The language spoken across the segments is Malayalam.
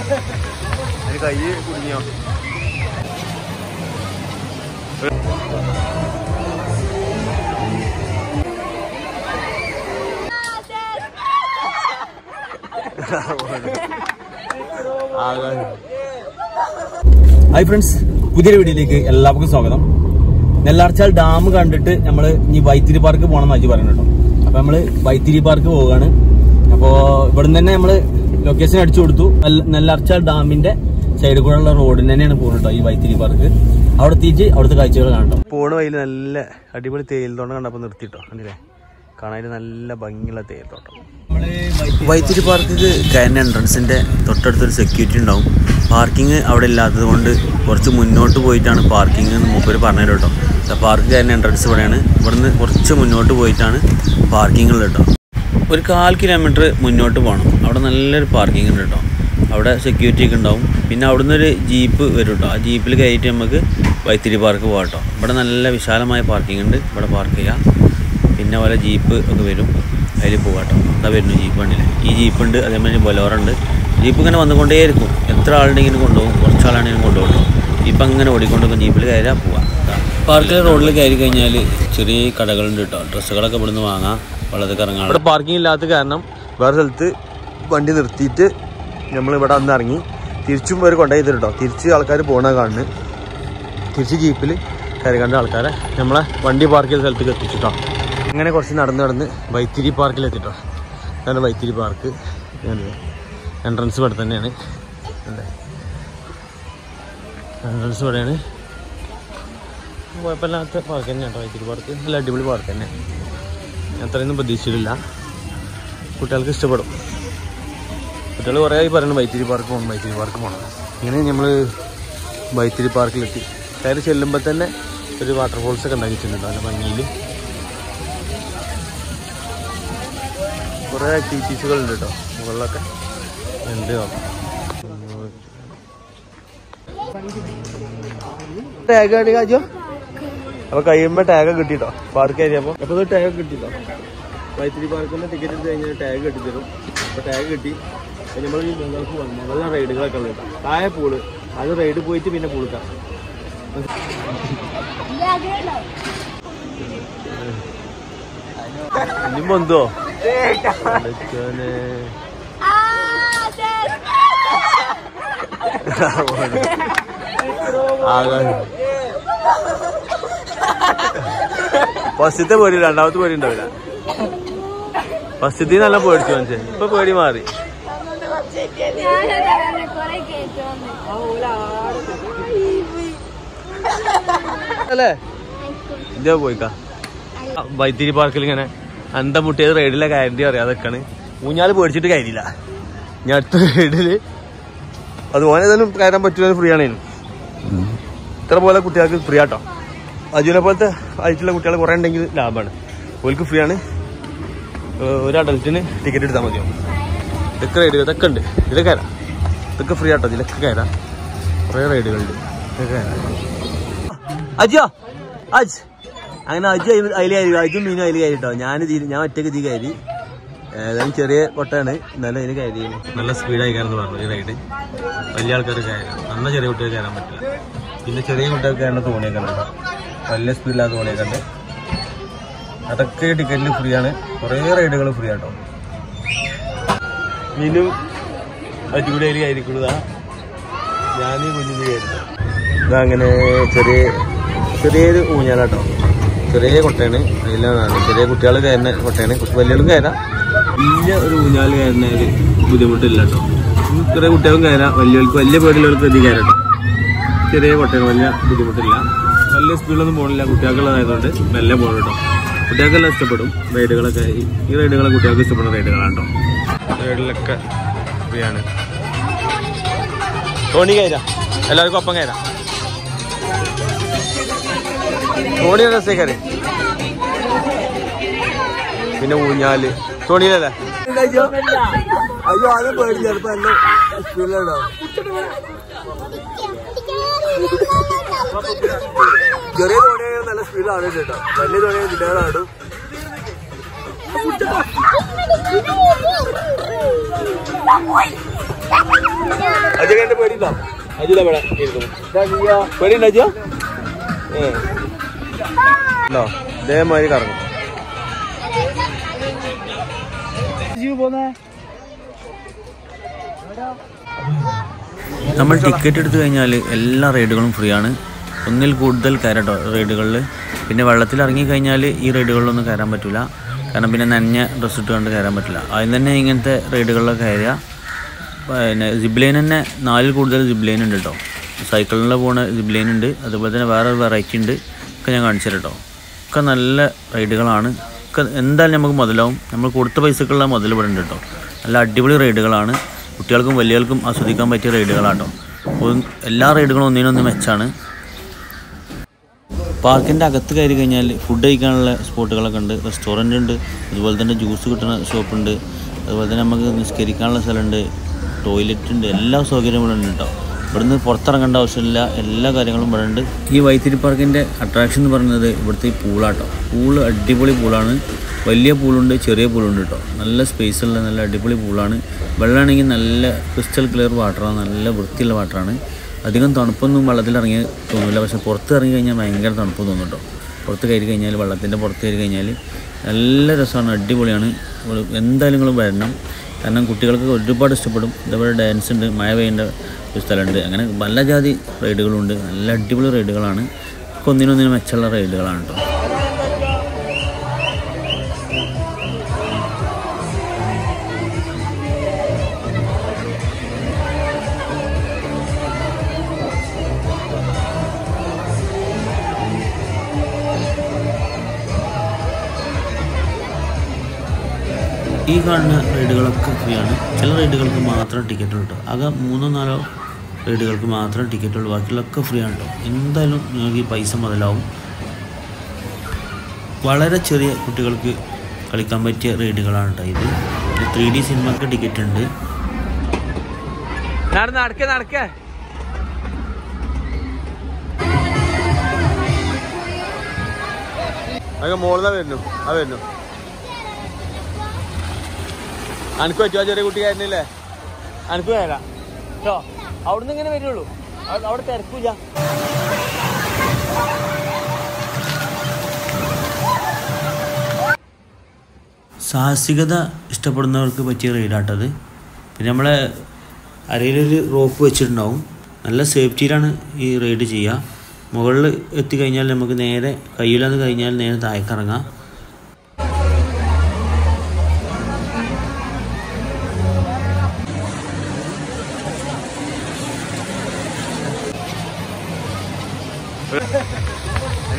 അതിന് കൈ കുടുങ്ങിയോ? ഹായ് ഫ്രണ്ട്സ്, പുതിയൊരു വീഡിയോയിലേക്ക് എല്ലാവർക്കും സ്വാഗതം. നെല്ലാർച്ചാൽ ഡാം കണ്ടിട്ട് നമ്മള് ഇനി വൈത്തിരി പാർക്ക് പോകണമെന്ന് അജി പറയുന്നത് കേട്ടോ. അപ്പൊ നമ്മള് വൈത്തിരി പാർക്ക് പോവുകയാണ്. അപ്പോ ഇവിടുന്ന് തന്നെ നമ്മള് ലൊക്കേഷൻ അടിച്ചു കൊടുത്തു. നെല്ലാർച്ചാൽ ഡാമിന്റെ സൈഡിൽ കൂടെ ഉള്ള റോഡിന് തന്നെയാണ് പോകുന്നത് കേട്ടോ ഈ വൈത്തിരി പാർക്ക്. അവിടെ എത്തിച്ച് അവിടുത്തെ കാഴ്ചകൾ കാണട്ടോ. പോണ വഴിയിൽ നല്ല അടിപൊളി തേയിലത്തോട്ടം കണ്ടപ്പോ നിർത്തിട്ടോ. കണ്ടില്ലേ, കാണാൻ നല്ല ഭംഗിയുള്ള തേയിലത്തോട്ടം. വൈത്തിരി പാർക്ക് കയറിന്റെ എൻട്രൻസിന്റെ തൊട്ടടുത്തൊരു സെക്യൂരിറ്റി ഉണ്ടാവും. പാർക്കിംഗ് അവിടെ ഇല്ലാത്തത് കൊണ്ട് കുറച്ച് മുന്നോട്ട് പോയിട്ടാണ് പാർക്കിംഗ് എന്ന് മൂപ്പര് പറഞ്ഞു കേട്ടോ. പാർക്ക് കയറിന്റെ എൻട്രൻസ് ഇവിടെയാണ്. ഇവിടുന്ന് കുറച്ച് മുന്നോട്ട് പോയിട്ടാണ് പാർക്കിംഗ് ഉള്ളത് കേട്ടോ. ഒരു 1/4 കിലോമീറ്റർ മുന്നോട്ട് പോകണം. അവിടെ നല്ലൊരു പാർക്കിംഗ് ഉണ്ട് കേട്ടോ. അവിടെ സെക്യൂരിറ്റി ഒക്കെ ഉണ്ടാവും. പിന്നെ അവിടുന്ന് ഒരു ജീപ്പ് വരും കേട്ടോ. ആ ജീപ്പിൽ കയറിയിട്ട് നമുക്ക് വൈത്തിരി പാർക്ക് പോകാം കേട്ടോ. ഇവിടെ നല്ല വിശാലമായ പാർക്കിംഗ് ഉണ്ട്. ഇവിടെ പാർക്ക് ചെയ്യാം. പിന്നെ പോലെ ജീപ്പ് ഒക്കെ വരും, അതിൽ പോകാം കേട്ടോ. എന്താ വരുന്നു ജീപ്പ് കണ്ടില്ലേ? ഈ ജീപ്പുണ്ട്, അതേമാതിരി ബൊലോറുണ്ട്. ജീപ്പ് ഇങ്ങനെ വന്നുകൊണ്ടേയിരിക്കും. എത്ര ആളുണ്ടെങ്കിലും കൊണ്ടുപോകും, കുറച്ചാളാണെങ്കിലും കൊണ്ടുപോകും. ജീപ്പ് അങ്ങനെ ഓടിക്കൊണ്ടുപോകും. ജീപ്പിൽ കയറാൻ പോവാം. പാർക്കിൽ റോഡിൽ കയറി കഴിഞ്ഞാൽ ചെറിയ കടകളുണ്ട് കേട്ടോ. ഡ്രസ്സുകളൊക്കെ ഇവിടുന്ന് വാങ്ങാം, വെള്ളത്തിൽ ഇറങ്ങാം. ഇവിടെ പാർക്കിംഗ് ഇല്ലാത്ത കാരണം വേറെ സ്ഥലത്ത് വണ്ടി നിർത്തിയിട്ട് നമ്മളിവിടെ വന്ന് ഇറങ്ങി തിരിച്ചും ഒരു കൊണ്ടുപോയി തരും കേട്ടോ. തിരിച്ച് ആൾക്കാർ പോകണ കാണുന്നു. തിരിച്ച് ജീപ്പിൽ കയറി കണ്ട ആൾക്കാരെ നമ്മളെ വണ്ടി പാർക്ക് ചെയ്ത സ്ഥലത്തേക്ക് എത്തിച്ചിട്ടോ. അങ്ങനെ കുറച്ച് നടന്ന് വൈത്തിരി പാർക്കിലെത്തിട്ടോ. അതാണ് വൈത്തിരി പാർക്ക്. എൻട്രൻസ് ഇവിടെ തന്നെയാണ്. എൻട്രൻസ് ഇവിടെയാണ്. കുഴപ്പമില്ലാത്ത പാർക്ക് തന്നെയാണ് വൈത്തിരി പാർക്ക്. നല്ല അടിപൊളി പാർക്ക് തന്നെ. അത്രയൊന്നും പ്രതീക്ഷിച്ചിട്ടില്ല. കുട്ടികൾക്ക് ഇഷ്ടപ്പെടും. കുട്ടികൾ കുറേ ആയി പറയുന്നത് വൈത്തിരി പാർക്ക് പോകണം, വൈത്തിരി പാർക്ക് പോകണം. ഇങ്ങനെ നമ്മൾ വൈത്തിരി പാർക്കിലെത്തി. കയറി ചെല്ലുമ്പോൾ തന്നെ ഒരു വാട്ടർഫോൾസൊക്കെ ഉണ്ടാക്കിയിട്ടുണ്ട് നല്ല ഭംഗിയിൽ. കുറേ ആക്ടിവിറ്റീസുകളുണ്ട് കേട്ടോ മുകളിലൊക്കെ. എന്ത് ടാഗ് അടി കാജോ. അപ്പോൾ കഴിയുമ്പോൾ ടാഗ് കിട്ടിട്ടോ പാർക്ക് കയറിയപ്പോൾ. അപ്പോൾ അത് ടാഗ് കിട്ടിട്ടോ. വൈത്തിരി പാർക്കിൻ്റെ ടിക്കറ്റ് എടുത്ത് കഴിഞ്ഞാൽ ടാഗ് കിട്ടിത്തരും. അപ്പോൾ ടാഗ് കിട്ടി. നമ്മൾ ഈ നിങ്ങൾക്ക് നല്ല റൈഡുകളൊക്കെ ഉണ്ട് കേട്ടോ. താഴെ പൂള്, അത് റൈഡ് പോയിട്ട് പിന്നെ പൂളിക്കാം. ഇനി ബന്ധോ ഫസ്റ്റത്തെ പേടി, രണ്ടാമത്തെ പേടി ഉണ്ടാവില്ല. ഫസ്റ്റത്തെ നല്ല പേടിച്ചു മനസ്സിൽ. ഇപ്പൊ പേടി മാറി. അല്ലേ ഇതാ പോയിക്കാ. വൈത്തിരി പാർക്കിൽ ഇങ്ങനെ അന്തം മുട്ടിയത് റൈഡിലെ ഗ്യാരണ്ടി അറിയാം. അതൊക്കെയാണ്. ഊഞ്ഞാല് പേടിച്ചിട്ട് കയറിയില്ല. ഞാൻ അടുത്ത റൈഡില് അതുപോലെ ഏതായാലും കയറാൻ പറ്റുന്ന ഫ്രീ ആണ്. ഇത്ര പോലെ കുട്ടികൾക്ക് ഫ്രീ ആട്ടോ. അജുനെ പോലത്തെ ആയിട്ടുള്ള കുട്ടികൾ കുറേ ഉണ്ടെങ്കിൽ ലാഭമാണ്. ഓൾക്ക് ഫ്രീ ആണ്. ഒരു അഡൽറ്റിന് ടിക്കറ്റ് എടുത്താൽ മതിയോ. ഇതൊക്കെ റൈഡുകൾ ഇതൊക്കെ ഉണ്ട്. ഇതിലൊക്കെ കയറാം. ഇതൊക്കെ ഫ്രീ ആട്ടോ. ഇതിലൊക്കെ കയറാം. കുറേ റൈഡുകളുണ്ട്. ഇതൊക്കെ കയറാം. അജിയോ അജ് അങ്ങനെ അജു അതിൽ കയറി. അജും മീനും അതിൽ കയറി കേട്ടോ. ഞാൻ ഒറ്റയ്ക്ക് ഇതിൽ കയറി. ഏതായാലും ചെറിയ കൊട്ടയാണ്, എന്നാലും അതിന് കയറി. നല്ല സ്പീഡായി കയറുന്നു പറഞ്ഞു ഈ റൈഡ്. വലിയ ആൾക്കാർക്ക് കയറാം. നല്ല ചെറിയ കുട്ടികൾക്ക് കയറാൻ പറ്റില്ല. പിന്നെ ചെറിയ കുട്ടികൾക്ക് കയറുന്ന തോണിയൊക്കെ ഉണ്ട്. വലിയ സ്പീഡില്ലാത്ത തോണിയൊക്കെ ഉണ്ട്. അതൊക്കെ ടിക്കറ്റിൽ ഫ്രീ ആണ്. കുറേ റൈഡുകൾ ഫ്രീ ആട്ടോ. മീനും അജുകൂടെ അതിൽ കയറിക്കുന്നതാ. ഞാൻ കുഞ്ഞിന് കയറുന്നു. ഇതങ്ങനെ ചെറിയൊരു ഊഞ്ഞാലാട്ടോ. ചെറിയ കൊട്ടയാണ്. അതിലാണ് ചെറിയ കുട്ടികൾ കയറുന്ന കൊട്ടയാണ്. വലിയവരും കയറാം. വലിയ ഒരു ഊഞ്ഞാല് കയറുന്ന ഒരു ബുദ്ധിമുട്ടില്ല കേട്ടോ. ചെറിയ കുട്ടികളും കയറാം. വലിയ പേടിലുള്ളവർക്ക് അധികം കയറാം കേട്ടോ. ചെറിയ കൊട്ടയാണ്. വലിയ ബുദ്ധിമുട്ടില്ല. വലിയ സ്പീഡിലൊന്നും പോകണില്ല. കുട്ടികൾക്കുള്ളതായതുകൊണ്ട് നല്ല പോകണം കേട്ടോ. കുട്ടികൾക്കെല്ലാം ഇഷ്ടപ്പെടും റൈഡുകളൊക്കെ. ഈ റൈഡുകളെ കുട്ടികൾക്ക് ഇഷ്ടപ്പെടുന്ന റൈഡുകളാണ് കേട്ടോ. റൈഡിലൊക്കെ ഫ്രീ ആണ്. തോണി കയറാം. എല്ലാവർക്കും ഒപ്പം കയറാം. തോണി രസേ കയറി. പിന്നെ ഊഞ്ഞാല് തോണിയിലല്ലേ. അയ്യോ ആദ്യം പേടി. ചിലപ്പോ നല്ല സ്പീഡിലുണ്ടോ. ചെറിയ തോണിയായ നല്ല സ്പീഡിലാണ് കേട്ടോ. വലിയ തോണിയായ ഇതിലാടും. പേടിയുണ്ടോ? ഇതേമാതിരി കറങ്ങും. നമ്മൾ ടിക്കറ്റ് എടുത്തു കഴിഞ്ഞാൽ എല്ലാ റൈഡുകളും ഫ്രീ ആണ്. ഒന്നിൽ കൂടുതൽ കയറട്ടോ റൈഡുകളിൽ. പിന്നെ വെള്ളത്തിൽ ഇറങ്ങിക്കഴിഞ്ഞാൽ ഈ റൈഡുകളിലൊന്നും കയറാൻ പറ്റില്ല. കാരണം പിന്നെ നനഞ്ഞ ഡ്രസ്സ് ഇട്ട് കൊണ്ട് കയറാൻ പറ്റില്ല. ആദ്യം തന്നെ ഇങ്ങനത്തെ റൈഡുകളിലൊക്കെ കയറുക. പിന്നെ സിബ്ലൈൻ തന്നെ 4 കൂടുതൽ സിബ്ലൈൻ ഉണ്ട് കേട്ടോ. സൈക്കിളിൽ പോകുന്ന സിബ്ലൈൻ ഉണ്ട്. അതുപോലെ തന്നെ വേറെ വെറൈറ്റി ഉണ്ട്. ഒക്കെ ഞാൻ കാണിച്ചു തരാം കേട്ടോ. ഒക്കെ നല്ല റൈഡുകളാണ്. ഒക്കെ എന്തായാലും നമുക്ക് മുതലാവും. നമ്മൾ കൊടുത്ത പൈസക്കുള്ള മുതൽ ഇവിടെ ഉണ്ട് കേട്ടോ. നല്ല അടിപൊളി റൈഡുകളാണ്. കുട്ടികൾക്കും വലിയവർക്കും ആസ്വദിക്കാൻ പറ്റിയ റൈഡുകളാണ് കേട്ടോ. എല്ലാ റൈഡുകളും ഒന്നിനൊന്ന് മെച്ചാണ്. പാർക്കിൻ്റെ അകത്ത് കയറി കഴിഞ്ഞാൽ ഫുഡ് കഴിക്കാനുള്ള സ്പോട്ടുകളൊക്കെ ഉണ്ട്. റെസ്റ്റോറൻ്റ് ഉണ്ട്. അതുപോലെ തന്നെ ജ്യൂസ് കിട്ടുന്ന ഷോപ്പുണ്ട്. അതുപോലെ തന്നെ നമുക്ക് നിസ്കരിക്കാനുള്ള സ്ഥലമുണ്ട്. ടോയ്ലറ്റ് ഉണ്ട്. എല്ലാ സൗകര്യങ്ങളും ഉണ്ട് കേട്ടോ. ഇവിടുന്ന് പുറത്തിറങ്ങേണ്ട ആവശ്യമില്ല. എല്ലാ കാര്യങ്ങളും ഇവിടെ ഉണ്ട്. ഈ വൈത്തിരി പാർക്കിൻ്റെ അട്രാക്ഷൻ എന്ന് പറയുന്നത് ഇവിടുത്തെ ഈ പൂളാട്ടോ. പൂള് അടിപൊളി പൂളാണ്. വലിയ പൂളുണ്ട്, ചെറിയ പൂളുണ്ട് കേട്ടോ. നല്ല സ്പേസുള്ള നല്ല അടിപൊളി പൂളാണ്. വെള്ളമാണെങ്കിൽ നല്ല ക്രിസ്റ്റൽ ക്ലിയർ വാട്ടറാണ്. നല്ല വൃത്തിയുള്ള വാട്ടറാണ്. അധികം തണുപ്പൊന്നും വെള്ളത്തിൽ ഇറങ്ങി തോന്നില്ല. പക്ഷേ പുറത്ത് ഇറങ്ങി കഴിഞ്ഞാൽ ഭയങ്കര തണുപ്പ് തോന്നും കേട്ടോ. പുറത്ത് കയറി കഴിഞ്ഞാൽ വെള്ളത്തിൻ്റെ പുറത്ത് കയറി കഴിഞ്ഞാൽ നല്ല രസമാണ്. അടിപൊളിയാണ്. എന്തായാലും നിങ്ങൾ വരണം. കാരണം കുട്ടികൾക്ക് ഒരുപാട് ഇഷ്ടപ്പെടും. ഇതേപോലെ ഡാൻസ് ഉണ്ട്. മഴ പെയ്യേണ്ട ഒരു സ്ഥലമുണ്ട്. അങ്ങനെ പല ജാതി റൈഡുകളുണ്ട്. നല്ല അടിപൊളി റൈഡുകളാണ്. ഒന്നിനൊന്നിനും മെച്ചമുള്ള റൈഡുകളാണ് കേട്ടോ. ഈ കാണുന്ന റൈഡുകളൊക്കെ ഫ്രീ ആണ്. ചില റൈഡുകൾക്ക് മാത്രം ടിക്കറ്റ് കിട്ടും. ആകെ 3-4 റൈഡുകൾക്ക് മാത്രം ടിക്കറ്റ് ഉള്ളൂ. ബാക്കിയുള്ളതൊക്കെ ഫ്രീ ആണ് കേട്ടോ. എന്തായാലും നിങ്ങൾക്ക് ഈ പൈസ മുതലാവും. വളരെ ചെറിയ കുട്ടികൾക്ക് കളിക്കാൻ പറ്റിയ റൈഡുകളാണ് കേട്ടോ ഇത്. 3D സിനിമക്ക് ടിക്കറ്റ് ഉണ്ട്. മോളെ വരുന്നു. അനക്ക് പറ്റുമോ? ചെറിയ കുട്ടിക്കാരനല്ലേ? അനക്ക് വരാം കേട്ടോ. അവിടുന്ന് ഇങ്ങനെ വരുള്ളൂ. അവിടെ തിരക്കൂല. സാഹസികത ഇഷ്ടപ്പെടുന്നവർക്ക് പറ്റിയ റൈഡാട്ടത്. പിന്നെ നമ്മളെ അരയിലൊരു റോപ്പ് വെച്ചിട്ടുണ്ടാവും. നല്ല സേഫ്റ്റിയിലാണ് ഈ റൈഡ് ചെയ്യുക. മുകളിൽ എത്തിക്കഴിഞ്ഞാൽ നമുക്ക് നേരെ കയ്യിലാന്ന് കഴിഞ്ഞാൽ നേരെ താഴേക്കിറങ്ങാം.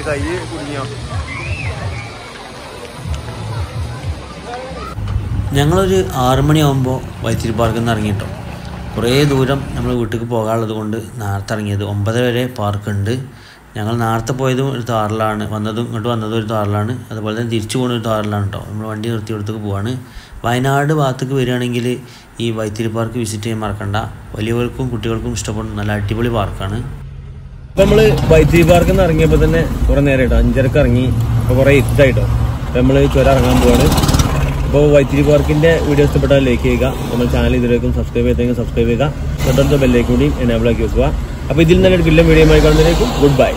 കൈ കുടുങ്ങിയോ? ഞങ്ങളൊരു 6 മണിയാകുമ്പോൾ വൈത്തിരി പാർക്കിൽ നിന്ന് ഇറങ്ങിയിട്ടോ. കുറേ ദൂരം നമ്മൾ വീട്ടിലേക്ക് പോകാനുള്ളത് കൊണ്ട് നേരത്തെ ഇറങ്ങിയത്. 9 വരെ പാർക്കുണ്ട്. ഞങ്ങൾ നേരത്തെ പോയതും ഒരു താറിലാണ്, ഇങ്ങോട്ട് വന്നതും ഒരു താറിലാണ്. അതുപോലെ തന്നെ തിരിച്ചു പോകുന്ന ഒരു താറിലാണ് കേട്ടോ. നമ്മൾ വണ്ടി നിർത്തിയെടുത്തേക്ക് പോവാണ്. വയനാട് ഭാഗത്തേക്ക് വരികയാണെങ്കിൽ ഈ വൈത്തിരി പാർക്ക് വിസിറ്റ് ചെയ്യാൻ മറക്കണ്ട. വലിയവർക്കും കുട്ടികൾക്കും ഇഷ്ടപ്പെടുന്ന നല്ല അടിപൊളി പാർക്കാണ്. അപ്പോൾ നമ്മൾ വൈത്തിരി പാർക്കിൽ നിന്ന് ഇറങ്ങിയപ്പോൾ തന്നെ കുറേ നേരമായിട്ടോ. 5:30 ഇറങ്ങി. അപ്പോൾ കുറേ ഇരുട്ടായിട്ടോ. അപ്പോൾ നമ്മൾ ചുരം ഇറങ്ങാൻ പോവാണ്. അപ്പോൾ വൈത്തിരി പാർക്കിൻ്റെ വീഡിയോ ഇഷ്ടപ്പെട്ടാൽ ലൈക്ക് ചെയ്യുക. നമ്മൾ ചാനൽ ഇതിലേക്കും സബ്സ്ക്രൈബ് ചെയ്തെങ്കിൽ സബ്സ്ക്രൈബ് ചെയ്യുക. തൊട്ടടുത്ത ബെല്ലേക്ക് കൂടി എനേബിൾ ആക്കി വെക്കുക. അപ്പോൾ ഇതിൽ നല്ലൊരു കില്ലം വീഡിയോ ആയി കാണുന്നതിലേക്കും ഗുഡ് ബൈ.